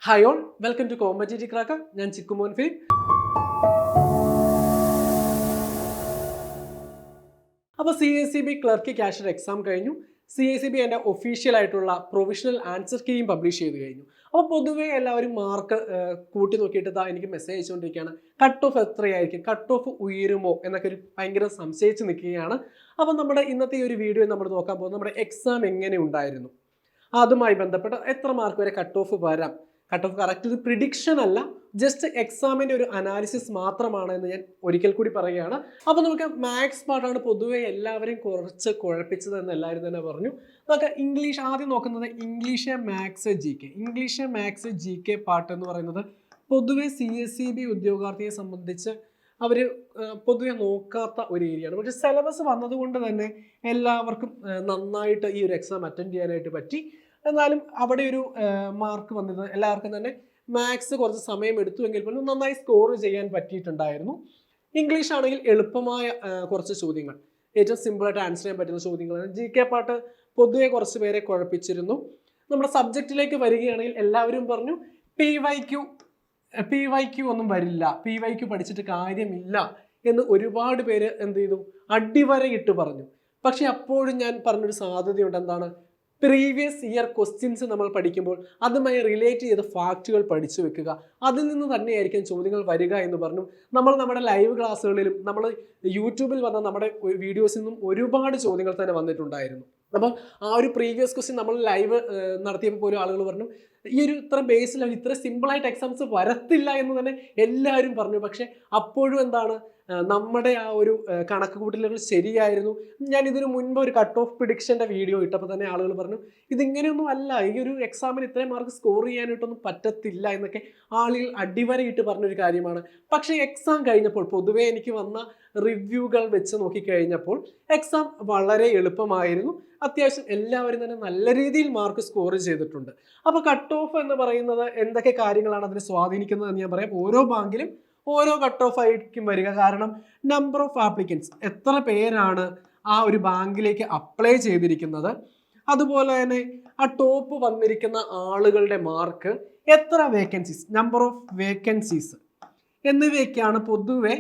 Hi all, welcome to competitive cracker. ഞാൻ Chikkumon Philip. അപ്പോൾ CACB clerk cashier exam കഴിഞ്ഞു. CACB എൻ്റെ ഒഫീഷ്യൽ ആയിട്ടുള്ള പ്രൊവിഷണൽ ആൻസർ കീയും പബ്ലിഷ് ചെയ്ത് കഴിഞ്ഞു. അപ്പോൾ പൊതുവേ എല്ലാവരും മാർക്ക് കൂട്ടി നോക്കിയിട്ട് എനിക്ക് മെസ്സേജ് അയച്ചുകൊണ്ടിരിക്കുകയാണ്, കട്ട് ഓഫ് എത്രയായിരിക്കും, കട്ട് ഓഫ് ഉയരുമോ എന്നൊക്കെ ഒരു ഭയങ്കര സംശയിച്ച് നിൽക്കുകയാണ്. അപ്പോൾ നമ്മുടെ ഇന്നത്തെ ഈ ഒരു വീഡിയോ നമ്മൾ നോക്കാൻ പോകുന്നത് നമ്മുടെ എക്സാം എങ്ങനെ ഉണ്ടായിരുന്നു, അതുമായി ബന്ധപ്പെട്ട് എത്ര മാർക്ക് വരെ കട്ട് ഓഫ് വരാം. കട്ട് ഓഫ് കറക്റ്റ് ഒരു പ്രിഡിക്ഷൻ അല്ല, ജസ്റ്റ് എക്സാമിൻ്റെ ഒരു അനാലിസിസ് മാത്രമാണ് എന്ന് ഞാൻ ഒരിക്കൽ കൂടി പറയുകയാണ്. അപ്പോൾ നമുക്ക് മാത്സ് പാർട്ടാണ് പൊതുവെ എല്ലാവരെയും കുറച്ച് കുഴപ്പിച്ചതെന്ന് എല്ലാവരും തന്നെ പറഞ്ഞു. നമുക്ക് ഇംഗ്ലീഷ് ആദ്യം നോക്കുന്നത് English maths G K part എന്ന് പറയുന്നത് പൊതുവെ CACB ഉദ്യോഗാർത്ഥിയെ സംബന്ധിച്ച് അവർ പൊതുവെ നോക്കാത്ത ഒരു ഏരിയയാണ്. പക്ഷേ സിലബസ് വന്നതുകൊണ്ട് തന്നെ എല്ലാവർക്കും നന്നായിട്ട് ഈ ഒരു എക്സാം അറ്റൻഡ് ചെയ്യാനായിട്ട് പറ്റി. എന്നാലും അവിടെ ഒരു മാർക്ക് വന്നത് എല്ലാവർക്കും തന്നെ മാത്സ് കുറച്ച് സമയം എടുത്തുവെങ്കിൽ പോലും നന്നായി സ്കോർ ചെയ്യാൻ പറ്റിയിട്ടുണ്ടായിരുന്നു. ഇംഗ്ലീഷ് ആണെങ്കിൽ എളുപ്പമായ കുറച്ച് ചോദ്യങ്ങൾ, ഏറ്റവും സിമ്പിളായിട്ട് ആൻസർ ചെയ്യാൻ പറ്റുന്ന ചോദ്യങ്ങളാണ്. GK പാർട്ട് പൊതുവെ കുറച്ച് പേരെ കുഴപ്പിച്ചിരുന്നു. നമ്മുടെ സബ്ജക്റ്റിലേക്ക് വരികയാണെങ്കിൽ എല്ലാവരും പറഞ്ഞു PYQ ഒന്നും വരില്ല, PYQ പഠിച്ചിട്ട് കാര്യമില്ല എന്ന് ഒരുപാട് പേര് എന്ത് ചെയ്തു, അടിവരയിട്ട് പറഞ്ഞു. പക്ഷെ അപ്പോഴും ഞാൻ പറഞ്ഞൊരു സാധ്യതയുണ്ട്. എന്താണ്? പ്രീവിയസ് ഇയർ ക്വസ്റ്റ്യൻസ് നമ്മൾ പഠിക്കുമ്പോൾ അതുമായി റിലേറ്റ് ചെയ്ത ഫാക്റ്റുകൾ പഠിച്ചു വെക്കുക, അതിൽ നിന്ന് തന്നെയായിരിക്കും ചോദ്യങ്ങൾ വരിക എന്ന് പറഞ്ഞു. നമ്മൾ നമ്മുടെ ലൈവ് ക്ലാസ്സുകളിലും നമ്മൾ യൂട്യൂബിൽ വന്ന നമ്മുടെ വീഡിയോസിൽ നിന്നും ഒരുപാട് ചോദ്യങ്ങൾ തന്നെ വന്നിട്ടുണ്ടായിരുന്നു. അപ്പം ആ ഒരു പ്രീവിയസ് ക്വസ്റ്റ്യൻ നമ്മൾ ലൈവ് നടത്തിയപ്പോൾ പോലും ആളുകൾ പറഞ്ഞു ഈ ഒരു ഇത്ര ബേസിൽ ഇത്ര സിമ്പിളായിട്ട് എക്സാംസ് വരത്തില്ല എന്ന് തന്നെ എല്ലാവരും പറഞ്ഞു. പക്ഷെ അപ്പോഴും എന്താണ്, നമ്മുടെ ആ ഒരു കണക്ക് കൂട്ടലുകൾ ശരിയായിരുന്നു. ഞാൻ ഇതിനു മുൻപ് ഒരു കട്ട് ഓഫ് പ്രിഡിക്ഷൻ്റെ വീഡിയോ ഇട്ടപ്പോൾ തന്നെ ആളുകൾ പറഞ്ഞു ഇതിങ്ങനെയൊന്നും അല്ല, ഈ ഒരു എക്സാമിന് ഇത്രയും മാർക്ക് സ്കോർ ചെയ്യാനായിട്ടൊന്നും പറ്റത്തില്ല എന്നൊക്കെ ആളുകൾ അടിവരയിട്ട് പറഞ്ഞൊരു കാര്യമാണ്. പക്ഷേ എക്സാം കഴിഞ്ഞപ്പോൾ പൊതുവേ എനിക്ക് വന്ന റിവ്യൂകൾ വെച്ച് നോക്കിക്കഴിഞ്ഞപ്പോൾ എക്സാം വളരെ എളുപ്പമായിരുന്നു. അത്യാവശ്യം എല്ലാവരും തന്നെ നല്ല രീതിയിൽ മാർക്ക് സ്കോർ ചെയ്തിട്ടുണ്ട്. അപ്പോൾ കട്ട് ഓഫ് എന്ന് പറയുന്നത് എന്തൊക്കെ കാര്യങ്ങളാണ് അതിനെ സ്വാധീനിക്കുന്നത് എന്ന് ഞാൻ പറയാം. ഓരോ ബാങ്കിലും ഓരോ കട്ട് ഓഫ് ആയിരിക്കും വരിക. കാരണം നമ്പർ ഓഫ് ആപ്ലിക്കൻസ്, എത്ര പേരാണ് ആ ഒരു ബാങ്കിലേക്ക് അപ്ലൈ ചെയ്തിരിക്കുന്നത്, അതുപോലെ തന്നെ ആ ടോപ്പ് വന്നിരിക്കുന്ന ആളുകളുടെ മാർക്ക്, എത്ര വേക്കൻസീസ്, നമ്പർ ഓഫ് വേക്കൻസീസ് എന്നിവയൊക്കെയാണ് പൊതുവെ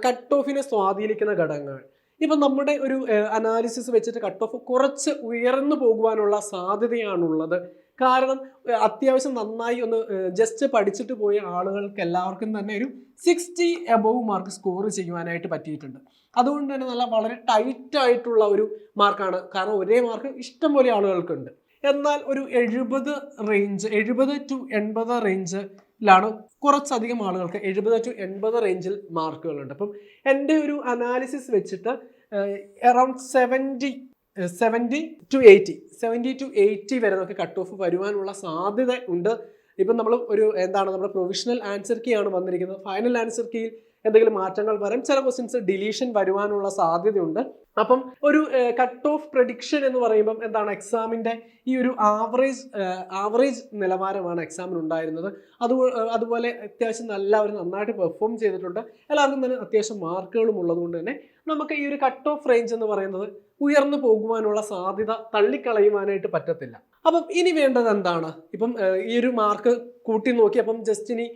കട്ട് ഓഫിനെ സ്വാധീനിക്കുന്ന ഘടകങ്ങൾ. ഇപ്പം നമ്മുടെ ഒരു അനാലിസിസ് വെച്ചിട്ട് കട്ട് ഓഫ് കുറച്ച് ഉയർന്നു പോകുവാനുള്ള സാധ്യതയാണുള്ളത്. കാരണം അത്യാവശ്യം നന്നായി ഒന്ന് ജസ്റ്റ് പഠിച്ചിട്ട് പോയ ആളുകൾക്ക് എല്ലാവർക്കും തന്നെ ഒരു 60 എബവ് മാർക്ക് സ്കോർ ചെയ്യുവാനായിട്ട് പറ്റിയിട്ടുണ്ട്. അതുകൊണ്ട് തന്നെ വളരെ ടൈറ്റ് ആയിട്ടുള്ള ഒരു മാർക്കാണ്. കാരണം ഒരേ മാർക്ക് ഇഷ്ടംപോലെ ആളുകൾക്കുണ്ട്. എന്നാൽ ഒരു 70 to 80 റേഞ്ചിലാണ് കുറച്ചധികം ആളുകൾക്ക് 70 to 80 റേഞ്ചിൽ മാർക്കുകളുണ്ട്. അപ്പം എൻ്റെ ഒരു അനാലിസിസ് വെച്ചിട്ട് അറൗണ്ട് 70 to 80 വരെ നമുക്ക് കട്ട് ഓഫ് വരുവാനുള്ള സാധ്യത ഉണ്ട്. ഇപ്പം നമ്മൾ നമ്മുടെ പ്രൊവിഷണൽ ആൻസർ കീ ആണ് വന്നിരിക്കുന്നത്. ഫൈനൽ ആൻസർ കീയിൽ എന്തെങ്കിലും മാറ്റങ്ങൾ വരാം, ചില ക്വസ്റ്റ്യൻസ് ഡിലീഷൻ വരുവാനുള്ള സാധ്യതയുണ്ട്. അപ്പം ഒരു കട്ട് ഓഫ് പ്രഡിക്ഷൻ എന്ന് പറയുമ്പം എക്സാമിൻ്റെ ഈ ഒരു ആവറേജ് നിലവാരമാണ് എക്സാമിന് ഉണ്ടായിരുന്നത്. അതുപോലെ അത്യാവശ്യം എല്ലാവരും നന്നായിട്ട് പെർഫോം ചെയ്തിട്ടുണ്ട്. എല്ലാവർക്കും തന്നെ അത്യാവശ്യം മാർക്കുകളും ഉള്ളതുകൊണ്ട് തന്നെ നമുക്ക് ഈ ഒരു കട്ട് ഓഫ് റേഞ്ച് എന്ന് പറയുന്നത് ഉയർന്നു പോകുവാനുള്ള സാധ്യത തള്ളിക്കളയുവാനായിട്ട് പറ്റത്തില്ല. അപ്പം ഇനി വേണ്ടത് എന്താണ്? ഇപ്പം ഈ ഒരു മാർക്ക് കൂട്ടി നോക്കി അപ്പം ജസ്റ്റ് ഇനി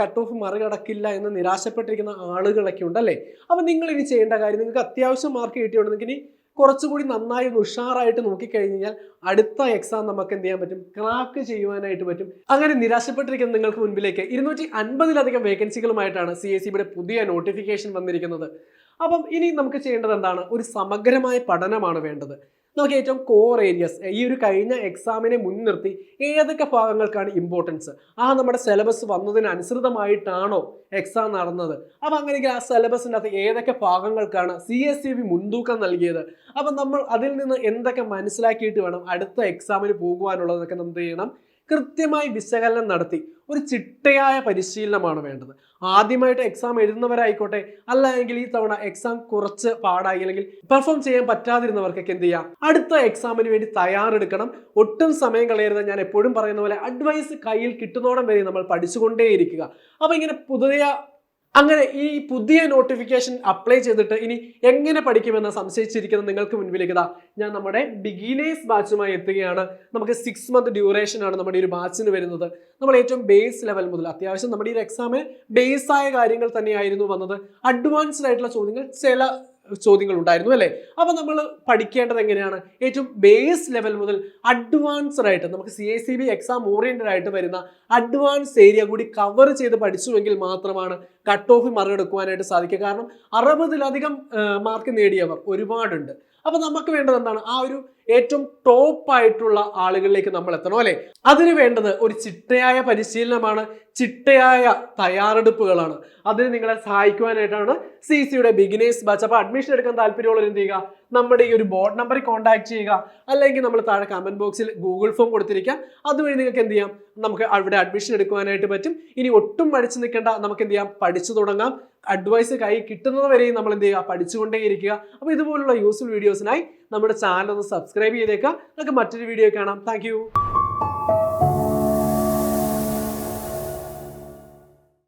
കട്ട് ഓഫ് മറികടക്കില്ല എന്ന് നിരാശപ്പെട്ടിരിക്കുന്ന ആളുകളൊക്കെ ഉണ്ടല്ലേ. അപ്പം നിങ്ങൾ ഇനി ചെയ്യേണ്ട കാര്യം, നിങ്ങൾക്ക് അത്യാവശ്യം മാർക്ക് കിട്ടിയുണ്ടെങ്കിൽ ഇനി കുറച്ചുകൂടി നന്നായി ഉഷാറായിട്ട് നോക്കിക്കഴിഞ്ഞാൽ അടുത്ത എക്സാം നമുക്ക് എന്ത് ചെയ്യാൻ പറ്റും, ക്രാക്ക് ചെയ്യുവാനായിട്ട് പറ്റും. അങ്ങനെ നിരാശപ്പെട്ടിരിക്കുന്ന നിങ്ങൾക്ക് മുൻപിലേക്ക് 250-ലധികം വേക്കൻസികളുമായിട്ടാണ് CACBയുടെ പുതിയ നോട്ടിഫിക്കേഷൻ വന്നിരിക്കുന്നത്. അപ്പം ഇനി നമുക്ക് ചെയ്യേണ്ടത് എന്താണ്? ഒരു സമഗ്രമായ പഠനമാണ് വേണ്ടത്. നമുക്ക് ഏറ്റവും കോർ ഏരിയസ്, ഈ ഒരു കഴിഞ്ഞ എക്സാമിനെ മുൻനിർത്തി ഏതൊക്കെ ഭാഗങ്ങൾക്കാണ് ഇമ്പോർട്ടൻസ്, നമ്മുടെ സിലബസ് വന്നതിനനുസൃതമായിട്ടാണോ എക്സാം നടന്നത്, അപ്പം അങ്ങനെയെങ്കിൽ ആ സിലബസിൻ്റെ അകത്ത് ഏതൊക്കെ ഭാഗങ്ങൾക്കാണ് CACB മുൻതൂക്കം നൽകിയത്, അപ്പം നമ്മൾ അതിൽ നിന്ന് എന്തൊക്കെ മനസ്സിലാക്കിയിട്ട് വേണം അടുത്ത എക്സാമിന് പോകുവാനുള്ളതൊക്കെ നമ്മൾ ചെയ്യണം. കൃത്യമായി വിശകലനം നടത്തി ഒരു ചിട്ടയായ പരിശീലനമാണ് വേണ്ടത്. ആദ്യമായിട്ട് എക്സാം എഴുതുന്നവരായിക്കോട്ടെ, അല്ലെങ്കിൽ ഈ തവണ എക്സാം കുറച്ച് പാടായി അല്ലെങ്കിൽ പെർഫോം ചെയ്യാൻ പറ്റാതിരുന്നവർക്കൊക്കെ എന്ത് ചെയ്യാം, അടുത്ത എക്സാമിന് വേണ്ടി തയ്യാറെടുക്കണം. ഒട്ടും സമയം കളയരുത്. ഞാൻ എപ്പോഴും പറയുന്ന പോലെ അഡ്വൈസ് കയ്യിൽ കിട്ടുന്നോടം വരെ നമ്മൾ പഠിച്ചുകൊണ്ടേയിരിക്കുക. അപ്പോൾ ഇങ്ങനെ അങ്ങനെ ഈ പുതിയ നോട്ടിഫിക്കേഷൻ അപ്ലൈ ചെയ്തിട്ട് ഇനി എങ്ങനെ പഠിക്കുമെന്ന് സംശയിച്ചിരിക്കുന്ന നിങ്ങൾക്ക് മുൻപിലേക്ക് ഞാൻ നമ്മുടെ ബിഗിനേഴ്സ് ബാച്ചുമായി എത്തുകയാണ്. നമുക്ക് 6 month ഡ്യൂറേഷൻ ആണ് നമ്മുടെ ഒരു ബാച്ചിന് വരുന്നത്. നമ്മൾ ഏറ്റവും ബേസ് ലെവൽ മുതൽ അത്യാവശ്യം നമ്മുടെ ഈ എക്സാമിന് ബേസ് ആയ കാര്യങ്ങൾ തന്നെയായിരുന്നു വന്നത്. അഡ്വാൻസ്ഡ് ആയിട്ടുള്ള ചോദ്യങ്ങൾ ചില ചോദ്യങ്ങൾ ഉണ്ടായിരുന്നു അല്ലേ. അപ്പൊ നമ്മൾ പഠിക്കേണ്ടത് എങ്ങനെയാണ്? ഏറ്റവും ബേസ് ലെവൽ മുതൽ അഡ്വാൻസ്ഡ് ആയിട്ട് നമുക്ക് CICB എക്സാം ഓറിയന്റഡ് ആയിട്ട് വരുന്ന അഡ്വാൻസ് ഏരിയ കൂടി കവർ ചെയ്ത് പഠിച്ചുവെങ്കിൽ മാത്രമാണ് കട്ട് ഓഫ് മറികടക്കുവാനായിട്ട് സാധിക്കുക. കാരണം 60-ലധികം മാർക്ക് നേടിയവർ ഒരുപാടുണ്ട്. അപ്പൊ നമുക്ക് വേണ്ടത് എന്താണ്? ആ ഒരു ഏറ്റവും ടോപ്പ് ആയിട്ടുള്ള ആളുകളിലേക്ക് നമ്മൾ എത്തണം അല്ലെ. അതിന് വേണ്ടത് ഒരു ചിട്ടയായ പരിശീലനമാണ്, ചിട്ടയായ തയ്യാറെടുപ്പുകളാണ്. അതിന് നിങ്ങളെ സഹായിക്കുവാനായിട്ടാണ് CCയുടെ ബിഗിനേഴ്സ് ബാച്ച്. അപ്പൊ അഡ്മിഷൻ എടുക്കാൻ താല്പര്യമുള്ളവർ എന്ത് ചെയ്യുക? നമ്മുടെ ഈ ഒരു ബോർഡ് നമ്പറിൽ കോൺടാക്ട് ചെയ്യുക, അല്ലെങ്കിൽ നമ്മൾ താഴെ കമന്റ് ബോക്സിൽ ഗൂഗിൾ ഫോം കൊടുത്തിരിക്കാം. അതുവഴി നിങ്ങൾക്ക് എന്ത് ചെയ്യാം? നമുക്ക് അവിടെ അഡ്മിഷൻ എടുക്കുവാനായിട്ട് പറ്റും. ഇനി ഒട്ടും പഠിച്ചു നിൽക്കേണ്ട, നമുക്ക് എന്ത് ചെയ്യാം? പഠിച്ചു തുടങ്ങാം. അഡ്വൈസ് കൈ കിട്ടുന്നത് വരെയും നമ്മൾ എന്ത് ചെയ്യുക? പഠിച്ചുകൊണ്ടേയിരിക്കുക. അപ്പോൾ ഇതുപോലുള്ള യൂസ്ഫുൾ വീഡിയോസിനായി നമ്മുടെ ചാനൽ ഒന്ന് സബ്സ്ക്രൈബ് ചെയ്തേക്കുക. നമുക്ക് മറ്റൊരു വീഡിയോ കാണാം. താങ്ക്